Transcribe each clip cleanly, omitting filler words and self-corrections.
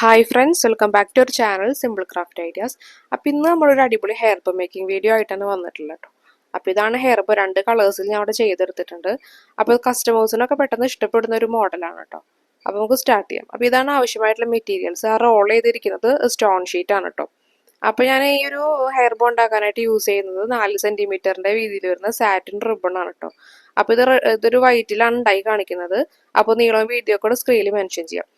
Hi friends, welcome back to our channel simple craft ideas. അപ്പോൾ ഇന്ന് നമ്മളൊരു അടിപൊളി ഹെയർ ബോ മേക്കിംഗ് വീഡിയോ ആയിട്ടാണ് വന്നിട്ടുള്ളത് കേട്ടോ. അപ്പോൾ ഇതാണ് ഹെയർ ബോ, 2 കളേഴ്സിൽ ഞാൻ അവിടെ ചെയ്തെടുത്തിട്ടുണ്ട്. അപ്പോൾ കസ്റ്റമേഴ്സിനൊക്കെ പെട്ടെന്ന് ഇഷ്ടപ്പെടുന്ന ഒരു മോഡലാണ് കേട്ടോ. അപ്പോൾ നമുക്ക് സ്റ്റാർട്ട് ചെയ്യാം. അപ്പോൾ ഇതാണ് ആവശ്യമായിട്ടുള്ള മെറ്റീരിയൽസ്. ആ റോൾ ചെയ്തിരിക്കുന്നത് സ്റ്റോൺ ഷീറ്റ് ആണ് കേട്ടോ. അപ്പോൾ ഞാൻ ഈ ഒരു ഹെയർ ബോ ഉണ്ടാക്കാനായിട്ട് യൂസ് ചെയ്യുന്നത് 4 സെൻറ്റിമീറ്ററിൻ്റെ വീതിയിൽ വരുന്ന സാറ്റിൻ റിബൺ ആണ് കേട്ടോ. അപ്പോൾ ഇതൊരു വൈറ്റിലാണ് ഉണ്ടായി കാണിക്കുന്നത്. അപ്പോൾ നീളവും വീതിയൊക്കെ കൂടെ സ്ക്രീനിൽ മെൻഷൻ ചെയ്യാം.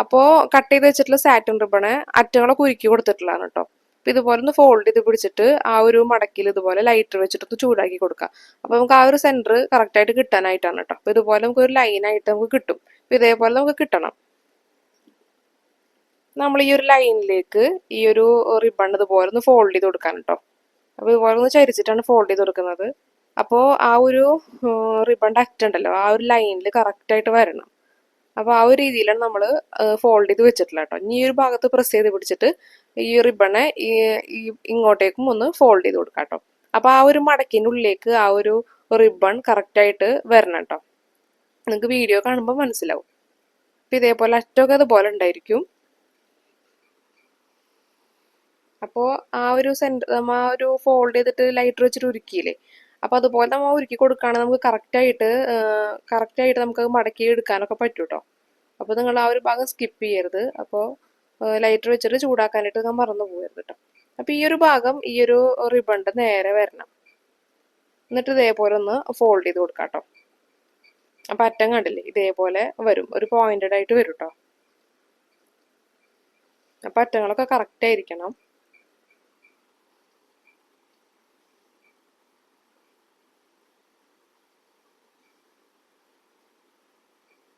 അപ്പോൾ കട്ട് ചെയ്ത് വെച്ചിട്ടുള്ള സാറ്റിൻ റിബണ് അറ്റങ്ങളൊക്കെ ഉരുക്കി കൊടുത്തിട്ടുള്ളതാണ് കേട്ടോ. അപ്പോൾ ഇതുപോലെ ഒന്ന് ഫോൾഡ് ചെയ്ത് പിടിച്ചിട്ട് ആ ഒരു മടക്കിൽ ഇതുപോലെ ലൈറ്റർ വെച്ചിട്ട് ചൂടാക്കി കൊടുക്കുക. അപ്പോൾ നമുക്ക് ആ ഒരു സെൻറ്റർ കറക്റ്റായിട്ട് കിട്ടാനായിട്ടാണ് കേട്ടോ. അപ്പോൾ ഇതുപോലെ നമുക്ക് ഒരു ലൈനായിട്ട് നമുക്ക് കിട്ടും. അപ്പോൾ ഇതേപോലെ നമുക്ക് കിട്ടണം. നമ്മൾ ഈ ഒരു ലൈനിലേക്ക് ഈ ഒരു റിബൺ ഇതുപോലെ ഒന്ന് ഫോൾഡ് ചെയ്ത് കൊടുക്കാൻ കേട്ടോ. അപ്പോൾ ഇതുപോലെ ഒന്ന് ചരിച്ചിട്ടാണ് ഫോൾഡ് ചെയ്ത് കൊടുക്കുന്നത്. അപ്പോൾ ആ ഒരു റിബണിൻ്റെ അറ്റുണ്ടല്ലോ, ആ ഒരു ലൈനിൽ കറക്റ്റായിട്ട് വരണം. അപ്പോൾ ആ ഒരു രീതിയിലാണ് നമ്മൾ ഫോൾഡ് ചെയ്ത് വെച്ചിട്ടുള്ളത് കേട്ടോ. ഇനി ഈ ഒരു ഭാഗത്ത് പ്രസ് ചെയ്ത് പിടിച്ചിട്ട് ഈ റിബണെ ഇങ്ങോട്ടേക്കും ഒന്ന് ഫോൾഡ് ചെയ്ത് കൊടുക്കാം കേട്ടോ. അപ്പോൾ ആ ഒരു മടക്കിൻ്റെ ഉള്ളിലേക്ക് ആ ഒരു റിബൺ കറക്റ്റായിട്ട് വരണം കേട്ടോ. നിങ്ങൾക്ക് വീഡിയോ കാണുമ്പോൾ മനസ്സിലാവും. അപ്പോൾ ഇതേപോലെ അറ്റമൊക്കെ അതുപോലെ ഉണ്ടായിരിക്കും. അപ്പോൾ ആ ഒരു നമ്മൾ ആ ഒരു ഫോൾഡ് ചെയ്തിട്ട് ലൈറ്റർ വെച്ചിട്ട് ഉരുക്കിയില്ലേ, അപ്പോൾ അതുപോലെ നമ്മൾ ഉരുക്കി കൊടുക്കുകയാണെങ്കിൽ നമുക്ക് കറക്റ്റായിട്ട് നമുക്ക് മടക്കി എടുക്കാനൊക്കെ പറ്റും കേട്ടോ. അപ്പോൾ നിങ്ങൾ ആ ഒരു ഭാഗം സ്കിപ്പ് ചെയ്യരുത്. അപ്പോൾ ലൈറ്റർ വെച്ചിട്ട് ചൂടാക്കാനായിട്ട് ഞാൻ മറന്നു പോകരുത് കേട്ടോ. അപ്പോൾ ഈ ഒരു ഭാഗം ഈ ഒരു റിബണിൻ്റെ നേരെ വരണം. എന്നിട്ട് ഇതേപോലെ ഒന്ന് ഫോൾഡ് ചെയ്ത് കൊടുക്കാം കേട്ടോ. അപ്പോൾ അറ്റം കണ്ടില്ലേ, ഇതേപോലെ വരും, ഒരു പോയിന്റഡ് ആയിട്ട് വരും കേട്ടോ. അപ്പോൾ അറ്റങ്ങളൊക്കെ കറക്റ്റ് ആയിരിക്കണം.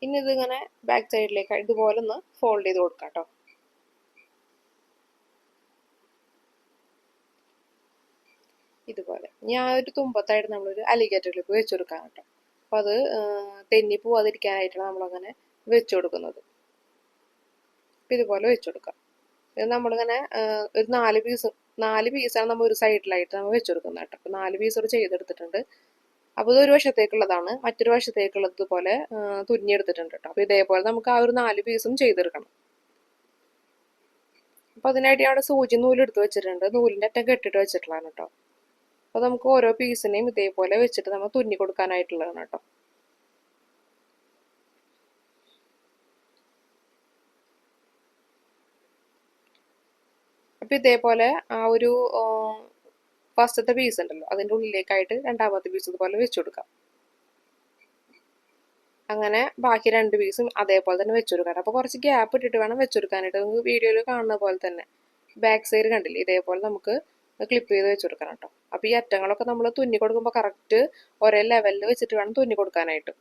ഇനി ഇതിങ്ങനെ ബാക്ക് സൈഡിലേക്ക് ഇതുപോലെ ഒന്ന് ഫോൾഡ് ചെയ്ത് കൊടുക്കാം കേട്ടോ. ഇതുപോലെ ഞാൻ ഒരു തുമ്പത്തായിട്ട് നമ്മളൊരു അലിഗേറ്റർ ക്ലിപ്പ് വെച്ച് കൊടുക്കാം കേട്ടോ. അപ്പോൾ അത് തെന്നി പോവാതിരിക്കാനായിട്ടാണ് നമ്മളങ്ങനെ വെച്ച് കൊടുക്കുന്നത്. അപ്പം ഇതുപോലെ വെച്ച് കൊടുക്കാം. ഇത് നമ്മളിങ്ങനെ ഒരു 4 പീസാണ് നമ്മൾ ഒരു സൈഡിലായിട്ട് നമ്മൾ വെച്ച് കൊടുക്കുന്നത് കേട്ടോ. അപ്പോൾ 4 പീസോട് ചെയ്തെടുത്തിട്ടുണ്ട്. അപ്പോൾ ഇതൊരു വശത്തേക്കുള്ളതാണ്, മറ്റൊരു വശത്തേക്കുള്ളത് ഇതുപോലെ തുന്നിയെടുത്തിട്ടുണ്ട് കേട്ടോ. അപ്പോൾ ഇതേപോലെ നമുക്ക് ആ ഒരു 4 പീസും ചെയ്തെടുക്കണം. അപ്പോൾ അതിനായിട്ട് അവിടെ സൂചി നൂലെടുത്ത് വെച്ചിട്ടുണ്ട്. നൂലിൻ്റെ അറ്റം കെട്ടിട്ട് വെച്ചിട്ടുള്ളതാണ് കേട്ടോ. അപ്പോൾ നമുക്ക് ഓരോ പീസിനെയും ഇതേപോലെ വെച്ചിട്ട് നമ്മൾ തുന്നി കൊടുക്കാനായിട്ടുള്ളതാണ് കേട്ടോ. അപ്പോൾ ഇതേപോലെ ആ ഒരു ഫസ്റ്റത്തെ പീസ് ഉണ്ടല്ലോ, അതിൻ്റെ ഉള്ളിലേക്കായിട്ട് രണ്ടാമത്തെ പീസ് ഇതുപോലെ വെച്ച് കൊടുക്കാം. അങ്ങനെ ബാക്കി 2 പീസും അതേപോലെ തന്നെ വെച്ച് കൊടുക്കാം. അപ്പോൾ കുറച്ച് ഗ്യാപ്പ് ഇട്ടിട്ട് വേണം വെച്ച് കൊടുക്കാനായിട്ട്. നമുക്ക് വീഡിയോയിൽ കാണുന്ന പോലെ തന്നെ ബാക്ക് സൈഡ് കണ്ടില്ലേ, ഇതേപോലെ നമുക്ക് ക്ലിപ്പ് ചെയ്ത് വെച്ച് കൊടുക്കണം കേട്ടോ. അപ്പോൾ ഈ അറ്റങ്ങളൊക്കെ നമ്മൾ തുന്നി കൊടുക്കുമ്പോൾ കറക്റ്റ് ഒരേ ലെവലിൽ വെച്ചിട്ട് വേണം തുന്നി കൊടുക്കാനായിട്ട്.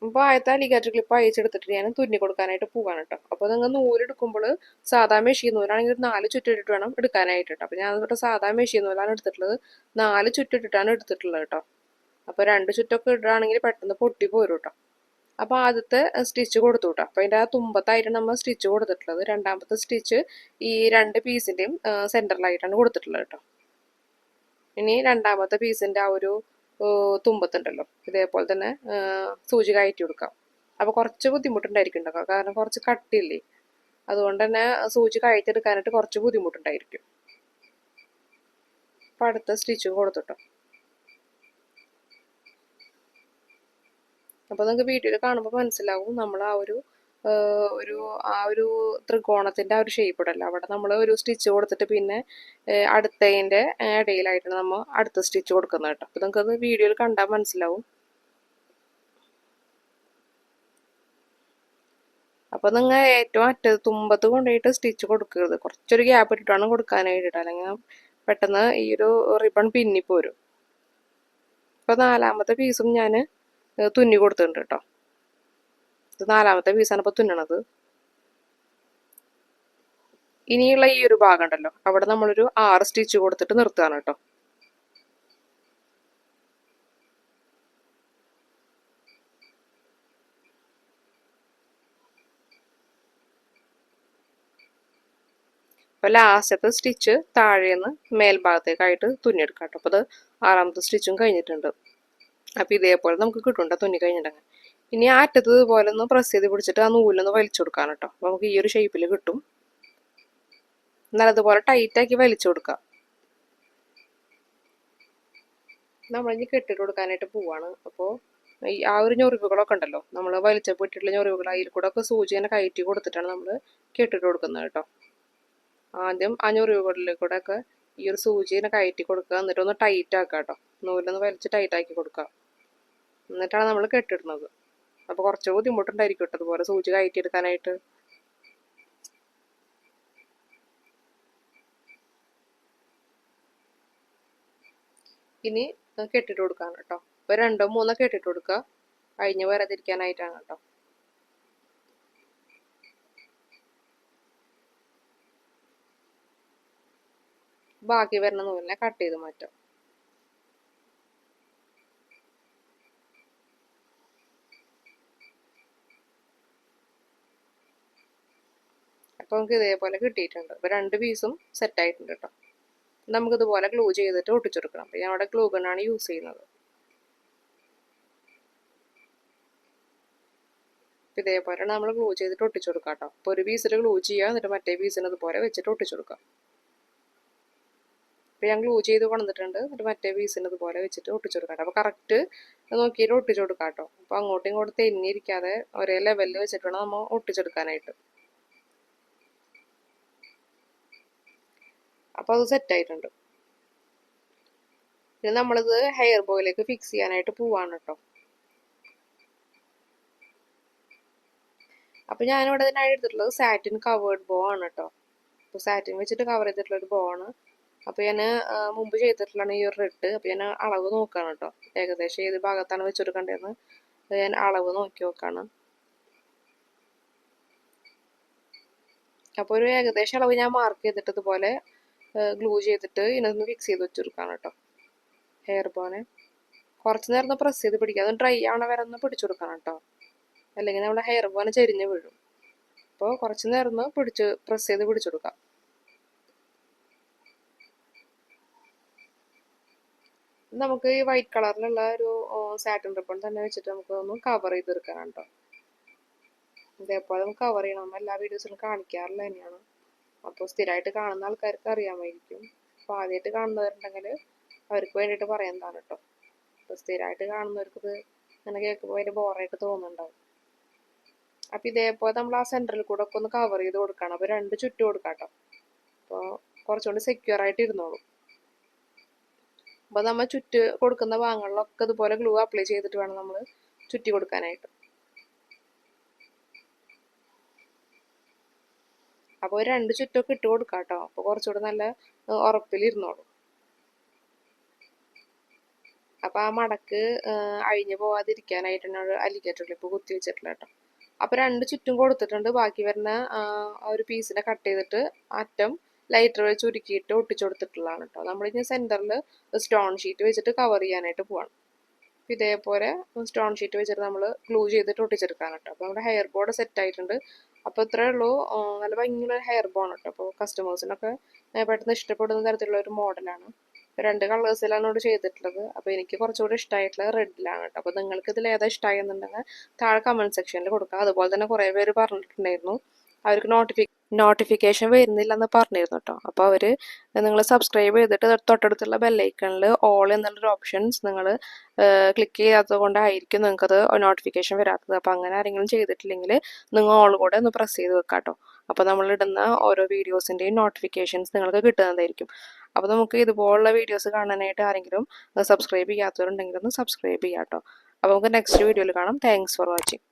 അപ്പോൾ ആദ്യത്തെ അലിഗേറ്റർ ക്ലിപ്പ് അയച്ചെടുത്തിട്ട് ഞാൻ തുന്നി കൊടുക്കാനായിട്ട് പോകാൻ കേട്ടോ. അപ്പോൾ നിങ്ങൾ നൂലെടുക്കുമ്പോൾ സാധാ മെഷീൻ നൂലാണെങ്കിൽ 4 ചുറ്റിട്ടിട്ട് വേണം എടുക്കാനായിട്ട് കേട്ടോ. അപ്പോൾ ഞാൻ ഇവിടെ സാധാ മെഷീൻ നൂലാണ് എടുത്തിട്ടുള്ളത്. 4 ചുറ്റിട്ടിട്ടാണ് എടുത്തിട്ടുള്ളത് കേട്ടോ. അപ്പോൾ 2 ചുറ്റൊക്കെ ഇടുകയാണെങ്കിൽ പെട്ടെന്ന് പൊട്ടി പോരും കേട്ടോ. അപ്പോൾ ആദ്യത്തെ സ്റ്റിച്ച് കൊടുത്തു കേട്ടോ. അപ്പോൾ അതിൻ്റെ ആ തുമ്പത്തായിട്ടാണ് നമ്മൾ സ്റ്റിച്ച് കൊടുത്തിട്ടുള്ളത്. രണ്ടാമത്തെ സ്റ്റിച്ച് ഈ 2 പീസിൻ്റെയും സെൻറ്ററിലായിട്ടാണ് കൊടുത്തിട്ടുള്ളത് കേട്ടോ. ഇനി രണ്ടാമത്തെ പീസിൻ്റെ ആ ഒരു തുമ്പത്തുണ്ടല്ലോ, ഇതേപോലെ തന്നെ സൂചി കയറ്റി കൊടുക്കാം. അപ്പോൾ കുറച്ച് ബുദ്ധിമുട്ടുണ്ടായിരിക്കും കേട്ടോ, കാരണം കുറച്ച് കട്ടിയില്ലേ, അതുകൊണ്ട് തന്നെ സൂചി കയറ്റിയെടുക്കാനായിട്ട് കുറച്ച് ബുദ്ധിമുട്ടുണ്ടായിരിക്കും. അപ്പോൾ അടുത്ത സ്റ്റിച്ചും കൊടുത്തിട്ടോ. അപ്പോൾ നിങ്ങൾക്ക് വീഡിയോയിൽ കാണുമ്പോൾ മനസ്സിലാവും നമ്മൾ ആ ഒരു ത്രികോണത്തിൻ്റെ ആ ഒരു ഷേപ്പ് ഉണ്ടല്ലോ, അവിടെ നമ്മൾ ഒരു സ്റ്റിച്ച് കൊടുത്തിട്ട് പിന്നെ അടുത്തതിൻ്റെ ഇടയിലായിട്ടാണ് നമ്മൾ അടുത്ത സ്റ്റിച്ച് കൊടുക്കുന്നത് കേട്ടോ. അപ്പോൾ നിങ്ങൾക്കത് വീഡിയോയിൽ കണ്ടാൽ മനസ്സിലാവും. അപ്പോൾ നിങ്ങൾ ഏറ്റവും തുമ്പത്ത് കൊണ്ടുപോയിട്ട് സ്റ്റിച്ച് കൊടുക്കരുത്, കുറച്ചൊരു ഗ്യാപ്പ് ഇട്ടിട്ടാണ് കൊടുക്കാനായിട്ട്, അല്ലെങ്കിൽ പെട്ടെന്ന് ഈ ഒരു റിബൺ പിന്നിപ്പോരും. അപ്പോൾ 4ാമത്തെ പീസും ഞാൻ തുന്നി കൊടുത്തിട്ടുണ്ട് കേട്ടോ. ഇത് 4ാമത്തെ പീസാണ് ഇപ്പോൾ തുന്നണത്. ഇനിയുള്ള ഈ ഒരു ഭാഗം ഉണ്ടല്ലോ, അവിടെ നമ്മളൊരു 6 സ്റ്റിച്ച് കൊടുത്തിട്ട് നിർത്തുകയാണ് കേട്ടോ. അപ്പോൾ ലാസ്റ്റത്തെ സ്റ്റിച്ച് താഴേന്ന് മേൽഭാഗത്തേക്കായിട്ട് തുന്നിയെടുക്കാം കേട്ടോ. അപ്പോൾ അത് 6ാമത്തെ സ്റ്റിച്ചും കഴിഞ്ഞിട്ടുണ്ട്. അപ്പോൾ ഇതേപോലെ നമുക്ക് കിട്ടുന്നുണ്ട് തുന്നി കഴിഞ്ഞിട്ടുണ്ടെങ്കിൽ. ഇനി ആ അറ്റത്ത് ഇതുപോലെ ഒന്ന് പ്രസ് ചെയ്ത് പിടിച്ചിട്ട് ആ നൂലൊന്ന് വലിച്ചു കൊടുക്കാൻ കേട്ടോ. അപ്പോൾ നമുക്ക് ഈ ഒരു ഷേപ്പിൽ കിട്ടും. എന്നാൽ അതുപോലെ ടൈറ്റാക്കി വലിച്ചു കൊടുക്കാം. നമ്മളിനി കെട്ടിട്ട് കൊടുക്കാനായിട്ട് പോവാണ്. അപ്പോൾ ആ ഒരു ഞൊറിവുകളൊക്കെ ഉണ്ടല്ലോ, നമ്മൾ വലിച്ചപ്പോൾ ഇട്ടിട്ടുള്ള ഞൊറിവുകൾ, അതിൽ കൂടെ ഒക്കെ സൂചി ഇങ്ങനെ കയറ്റി കൊടുത്തിട്ടാണ് നമ്മൾ കെട്ടിട്ട് കൊടുക്കുന്നത് കേട്ടോ. ആദ്യം ആ ഞൊറിവുകളിൽ കൂടെ ഒക്കെ ഈ ഒരു സൂചി ഇങ്ങനെ കയറ്റി കൊടുക്കുക, എന്നിട്ടൊന്ന് ടൈറ്റ് ആക്കുക കേട്ടോ. നൂലൊന്ന് വലിച്ച് ടൈറ്റാക്കി കൊടുക്കുക, എന്നിട്ടാണ് നമ്മൾ കെട്ടിടുന്നത്. അപ്പോൾ കുറച്ച് ബുദ്ധിമുട്ടുണ്ടായിരിക്കും കേട്ടോ അതുപോലെ സൂചി കയറ്റിയെടുക്കാനായിട്ട്. ഇനി കെട്ടിട്ട് കൊടുക്കാൻ കേട്ടോ. ഇപ്പോൾ 2 3 കെട്ടിട്ട് കൊടുക്കുക, കഴിഞ്ഞ് വരാതിരിക്കാനായിട്ടാണ് കേട്ടോ. ബാക്കി വരുന്ന നൂലിനെ കട്ട് ചെയ്ത് മാറ്റാം. അപ്പോൾ നമുക്ക് ഇതേപോലെ കിട്ടിയിട്ടുണ്ട്. ഇപ്പോൾ 2 പീസും സെറ്റ് ആയിട്ടുണ്ട് കേട്ടോ. നമുക്കിതുപോലെ ഗ്ലൂ ചെയ്തിട്ട് ഒട്ടിച്ചെടുക്കണം. അപ്പോൾ ഞാൻ അവിടെ ഗ്ലൂ ഗണ്ണാണ് യൂസ് ചെയ്യുന്നത്. ഇതേപോലെ നമ്മൾ ഗ്ലൂ ചെയ്തിട്ട് ഒട്ടിച്ചു കൊടുക്കാം കേട്ടോ. അപ്പോൾ ഒരു പീസിൽ ഗ്ലൂ ചെയ്യുക, എന്നിട്ട് മറ്റേ പീസിന് ഇതുപോലെ വെച്ചിട്ട് ഒട്ടിച്ചു കൊടുക്കാം. അപ്പോൾ ഞാൻ ഗ്ലൂ ചെയ്ത് കൊണ്ടുവന്നിട്ടുണ്ട്, എന്നിട്ട് മറ്റേ പീസിന് ഇതുപോലെ വെച്ചിട്ട് ഒട്ടിച്ചു കൊടുക്കാം. അപ്പോൾ കറക്റ്റ് നോക്കിയിട്ട് ഒട്ടിച്ചു കൊടുക്കാം കേട്ടോ. അപ്പോൾ അങ്ങോട്ടും ഇങ്ങോട്ടും തെന്നിയിരിക്കാതെ ഒരേ ലെവലിൽ വെച്ചിട്ട് വേണം നമ്മൾ ഒട്ടിച്ചെടുക്കാനായിട്ട്. അപ്പോൾ അത് സെറ്റായിട്ടുണ്ട്. പിന്നെ നമ്മളിത് ഹെയർ ബോയിലേക്ക് ഫിക്സ് ചെയ്യാനായിട്ട് പോവാണ് കേട്ടോ. അപ്പോൾ ഞാനിവിടെ ഇതിനായി എടുത്തിട്ടുള്ളത് സാറ്റിൻ കവേർഡ് ബോ ആണ് കേട്ടോ. അപ്പോൾ സാറ്റിൻ വെച്ചിട്ട് കവർ ചെയ്തിട്ടുള്ളൊരു ബോ ആണ്. അപ്പോൾ ഞാൻ മുമ്പ് ചെയ്തിട്ടുള്ളതാണ് ഈ ഒരു റെഡ്. അപ്പോൾ ഞാൻ അളവ് നോക്കുകയാണ് കേട്ടോ, ഏകദേശം ഏത് ഭാഗത്താണ് വെച്ചെടുക്കേണ്ടതെന്ന് ഞാൻ അളവ് നോക്കി നോക്കാണ്. അപ്പോൾ ഒരു ഏകദേശം അളവ് ഞാൻ മാർക്ക് ചെയ്തിട്ട് ഇതുപോലെ ഗ്ലൂ ചെയ്തിട്ട് ഇതിനൊന്ന് ഫിക്സ് ചെയ്ത് വെച്ചെടുക്കാണ് കേട്ടോ. ഹെയർ ബോനെ കുറച്ച് നേരം ഒന്ന് പ്രസ് ചെയ്ത് പിടിക്കുക, അത് ഡ്രൈ ആവണ വരെ ഒന്ന് പിടിച്ചു കൊടുക്കണം കേട്ടോ, അല്ലെങ്കിൽ നമ്മുടെ ഹെയർ ബോനെ ചെരിഞ്ഞ് വീഴും. അപ്പോൾ കുറച്ച് നേരം ഒന്ന് പ്രസ് ചെയ്ത് പിടിച്ചു കൊടുക്കാം. നമുക്ക് ഈ വൈറ്റ് കളറിലുള്ള ഒരു സാറ്റിൻ റിബൺ തന്നെ വെച്ചിട്ട് നമുക്ക് ഒന്ന് കവർ ചെയ്തെടുക്കണം കേട്ടോ. ഇതേപോലെ നമുക്ക് കവർ ചെയ്യണം. നമ്മൾ എല്ലാ വീഡിയോസിലും കാണിക്കാറില്ല തന്നെയാണ്. അപ്പോൾ സ്ഥിരമായിട്ട് കാണുന്ന ആൾക്കാർക്ക് അറിയാമായിരിക്കും. അപ്പോൾ ആദ്യമായിട്ട് കാണുന്നവരുണ്ടെങ്കിൽ അവർക്ക് വേണ്ടിയിട്ട് പറയുന്നതാണ് കേട്ടോ. അപ്പോൾ സ്ഥിരമായിട്ട് കാണുന്നവർക്ക് ഇത് അങ്ങനെ കേൾക്കുമ്പോൾ അതിൻ്റെ ബോറായിട്ട് തോന്നുന്നുണ്ടാവും. അപ്പോൾ ഇതേപോലെ നമ്മൾ ആ സെൻറ്ററിൽ കൂടെ ഒക്കെ ഒന്ന് കവർ ചെയ്ത് കൊടുക്കണം. അപ്പോൾ 2 ചുറ്റും കൊടുക്കാം കേട്ടോ. അപ്പോൾ കുറച്ചുകൂടി സെക്യൂർ ആയിട്ട് ഇരുന്നോളും. അപ്പോൾ നമ്മൾ ചുറ്റ് കൊടുക്കുന്ന ഭാഗങ്ങളിലൊക്കെ ഇതുപോലെ ഗ്ലൂ അപ്ലൈ ചെയ്തിട്ട് വേണം നമ്മൾ ചുറ്റി കൊടുക്കാനായിട്ട്. അപ്പോൾ 2 ചുറ്റൊക്കെ ഇട്ട് കൊടുക്കാം കേട്ടോ. അപ്പോൾ കുറച്ചുകൂടെ നല്ല ഉറപ്പിലിരുന്നോളും. അപ്പോൾ ആ മടക്ക് അഴിഞ്ഞു പോവാതിരിക്കാനായിട്ടാണ് അലിഗേറ്റർ ക്ലിപ്പ് കുത്തി വെച്ചിട്ടുള്ളത് കേട്ടോ. അപ്പോൾ 2 ചുറ്റും കൊടുത്തിട്ടുണ്ട്. ബാക്കി വരുന്ന ഒരു പീസിനെ കട്ട് ചെയ്തിട്ട് അറ്റം ലൈറ്റർ വെച്ച് ഉരുക്കിയിട്ട് ഒട്ടിച്ചു കൊടുത്തിട്ടുള്ളതാണ് കേട്ടോ. നമ്മളിനി സെൻറ്ററിൽ സ്റ്റോൺ ഷീറ്റ് വെച്ചിട്ട് കവർ ചെയ്യാനായിട്ട് പോവാണ്. ഇതേപോലെ സ്റ്റോൺ ഷീറ്റ് വെച്ചിട്ട് നമ്മൾ ഗ്ലൂ ചെയ്തിട്ട് ഒട്ടിച്ചെടുക്കാൻ കേട്ടോ. അപ്പോൾ നമ്മുടെ ഹെയർ ബോർഡ് സെറ്റ് ആയിട്ടുണ്ട്. അപ്പോൾ ഇത്രയേ ഉള്ളൂ. നല്ല ഭംഗിയുള്ള ഹെയർ ബോൺ കേട്ടോ. അപ്പോൾ കസ്റ്റമേഴ്സിനൊക്കെ പെട്ടെന്ന് ഇഷ്ടപ്പെടുന്ന തരത്തിലുള്ള ഒരു മോഡലാണ്. 2 കളേഴ്സിലാണ് ഇവിടെ ചെയ്തിട്ടുള്ളത്. അപ്പോൾ എനിക്ക് കുറച്ചുകൂടി ഇഷ്ടമായിട്ടുള്ളത് റെഡിലാണ് കേട്ടോ. അപ്പോൾ നിങ്ങൾക്ക് ഇതിൽ ഏതാ ഇഷ്ടമായി എന്നുണ്ടെങ്കിൽ താഴെ കമൻറ്റ് സെക്ഷനിൽ കൊടുക്കുക. അതുപോലെ തന്നെ കുറേ പേര് പറഞ്ഞിട്ടുണ്ടായിരുന്നു അവർക്ക് നോട്ടിഫിക്കേഷൻ വരുന്നില്ലെന്ന് പറഞ്ഞിരുന്നു കേട്ടോ. അപ്പോൾ അവർ നിങ്ങൾ സബ്സ്ക്രൈബ് ചെയ്തിട്ട് തൊട്ടടുത്തുള്ള ബെല്ലൈക്കണിൽ ഓൾ എന്നുള്ളൊരു ഓപ്ഷൻസ് നിങ്ങൾ ക്ലിക്ക് ചെയ്യാത്തത് കൊണ്ടായിരിക്കും നിങ്ങൾക്കത് നോട്ടിഫിക്കേഷൻ വരാത്തത്. അപ്പോൾ അങ്ങനെ ആരെങ്കിലും ചെയ്തിട്ടില്ലെങ്കിൽ നിങ്ങൾ ഓൾ കൂടെ ഒന്ന് പ്രസ് ചെയ്ത് വെക്കാം കേട്ടോ. അപ്പോൾ നമ്മളിടുന്ന ഓരോ വീഡിയോസിൻ്റെയും നോട്ടിഫിക്കേഷൻസ് നിങ്ങൾക്ക് കിട്ടുന്നതായിരിക്കും. അപ്പോൾ നമുക്ക് ഇതുപോലുള്ള വീഡിയോസ് കാണാനായിട്ട് ആരെങ്കിലും സബ്സ്ക്രൈബ് ചെയ്യാത്തവരുണ്ടെങ്കിൽ ഒന്ന് സബ്സ്ക്രൈബ് ചെയ്യാം കേട്ടോ. അപ്പോൾ നമുക്ക് നെക്സ്റ്റ് വീഡിയോയിൽ കാണാം. Thanks for watching.